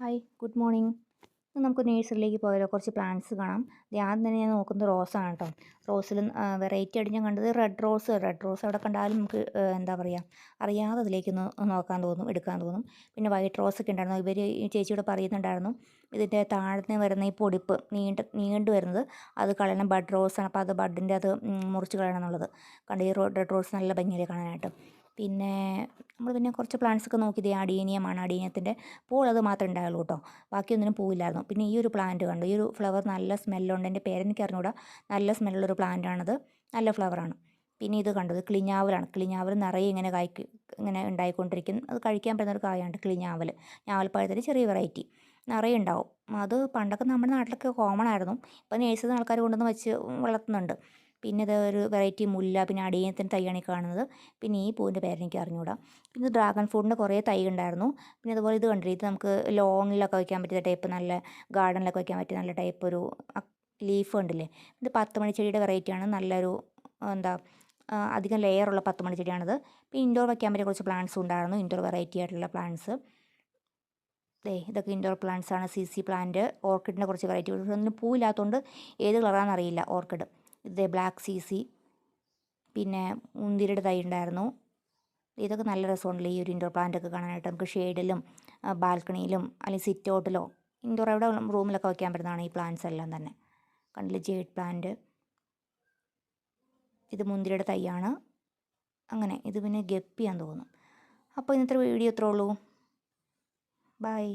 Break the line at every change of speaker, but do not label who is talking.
Hi good morning. ഇന്ന് നമുക്ക് നേഴ്സറിയിലേക്ക് പോയാലോ? കുറച്ച് പ്ലാന്റ്സ് കാണാം. ആദ്യം തന്നെ ഞാൻ നോക്കുന്നത് റോസാണ് കേട്ടോ. റോസിൽ വെറൈറ്റി ആയിട്ട് ഞാൻ കണ്ടത് റെഡ് റോസ് അവിടെ കണ്ടാലും നമുക്ക് എന്താ പറയുക, അറിയാതെ അതിലേക്കൊന്ന് നോക്കാൻ തോന്നും, എടുക്കാൻ തോന്നും. പിന്നെ വൈറ്റ് റോസൊക്കെ ഉണ്ടായിരുന്നു. ഇവർ ഈ ചേച്ചിയോട് പറയുന്നുണ്ടായിരുന്നു ഇതിൻ്റെ താഴ്ന്ന് വരുന്ന ഈ പൊടിപ്പ് നീണ്ടു വരുന്നത് അത് കളയണം, ബഡ് റോസാണ്, അപ്പോൾ അത് ബഡിൻ്റെ അത് മുറിച്ച് കളയണം എന്നുള്ളത്. കണ്ട് ഈ റെഡ് റോസ് നല്ല ഭംഗിയില്ലേ കാണാനായിട്ട്. പിന്നെ നമ്മൾ പിന്നെ കുറച്ച് പ്ലാന്റ്സൊക്കെ നോക്കിയത് അടീനിയമാണ്. അടീനിയത്തിൻ്റെ പൂൾ അത് മാത്രമേ ഉണ്ടായുള്ളൂ കേട്ടോ, ബാക്കിയൊന്നിനും പൂവില്ലായിരുന്നു. പിന്നെ ഈ ഒരു പ്ലാന്റ് കണ്ടു, ഈ ഒരു ഫ്ലവർ നല്ല സ്മെല്ലുണ്ട്. എൻ്റെ പേരെനിക്ക് അറിഞ്ഞൂടാ, നല്ല സ്മെല്ലുള്ളൊരു പ്ലാന്റാണത്, നല്ല ഫ്ലവറാണ്. പിന്നെ ഇത് കണ്ടത് കിളിഞ്ഞാവലാണ്. കിളിഞ്ഞാവൽ നിറയെ ഇങ്ങനെ ഉണ്ടായിക്കൊണ്ടിരിക്കും. അത് കഴിക്കാൻ പറ്റുന്നൊരു കായാണ് കിളിഞ്ഞാവൽ. ഞാവൽപ്പഴത്തിൻ്റെ ചെറിയ വെറൈറ്റി നിറയെ ഉണ്ടാവും. അത് പണ്ടൊക്കെ നമ്മുടെ നാട്ടിലൊക്കെ കോമൺ ആയിരുന്നു. ഇപ്പം നേഴ്സറിയിൽ നിന്ന് ആൾക്കാർ കൊണ്ടുവന്ന് വെച്ച് വളർത്തുന്നുണ്ട്. പിന്നെ ഇത് ഒരു വെറൈറ്റി മുല്ല, പിന്നെ അടിയനത്തിൻ്റെ തൈയാണ് ഈ കാണുന്നത്. പിന്നെ ഈ പൂവിൻ്റെ പേരെനിക്ക് അറിഞ്ഞൂടാ. പിന്നെ ഡ്രാഗൺ ഫ്രൂട്ടിൻ്റെ കുറേ തൈ ഉണ്ടായിരുന്നു. പിന്നെ അതുപോലെ ഇത് കണ്ടില്ലേ, ഇത് നമുക്ക് ലോണിലൊക്കെ വയ്ക്കാൻ പറ്റിയ ടൈപ്പ്, നല്ല ഗാർഡനിലൊക്കെ വയ്ക്കാൻ പറ്റിയ നല്ല ടൈപ്പ് ഒരു ലീഫ് കണ്ടില്ലേ. ഇത് 10 മണിച്ചെടിയുടെ വെറൈറ്റിയാണ്. നല്ലൊരു എന്താ അധികം ലെയറുള്ള 10 മണിച്ചെടിയാണിത്. പിന്നെ ഇൻഡോർ വയ്ക്കാൻ പറ്റിയ കുറച്ച് പ്ലാന്റ്സും ഉണ്ടായിരുന്നു, ഇൻഡോർ വെറൈറ്റി ആയിട്ടുള്ള പ്ലാന്റ്സ്. ഇതൊക്കെ ഇൻഡോർ പ്ലാന്റ്സ് ആണ്. സി പ്ലാന്റ്, ഓർക്കിഡിൻ്റെ കുറച്ച് വെറൈറ്റി. ഒന്നും പൂവില്ലാത്തതുകൊണ്ട് ഏത് കളറാണെന്ന് അറിയില്ല ഓർക്കിഡ്. ഇത് ബ്ലാക്ക് സി, പിന്നെ മുന്തിരിയുടെ തൈ ഉണ്ടായിരുന്നു. ഇതൊക്കെ നല്ല രസമുണ്ടല്ലോ ഈ ഒരു ഇൻഡോർ പ്ലാന്റ് ഒക്കെ കാണാനായിട്ട്. നമുക്ക് ഷെയ്ഡിലും ബാൽക്കണിയിലും അല്ലെങ്കിൽ സിറ്റ് ഔട്ടിലോ ഇൻഡോർ എവിടെ റൂമിലൊക്കെ വയ്ക്കാൻ പറ്റുന്നതാണ് ഈ പ്ലാന്റ്സ് എല്ലാം തന്നെ. കണ്ടില്ലേ, ജേഡ് പ്ലാന്റ്. ഇത് മുന്തിരിയുടെ തൈയാണ്. അങ്ങനെ ഇത് പിന്നെ ഗപ്പിയാന്ന് തോന്നുന്നു. അപ്പോൾ ഇന്നത്തെ വീഡിയോ ഇത്രേ ഉള്ളൂ. ബൈ.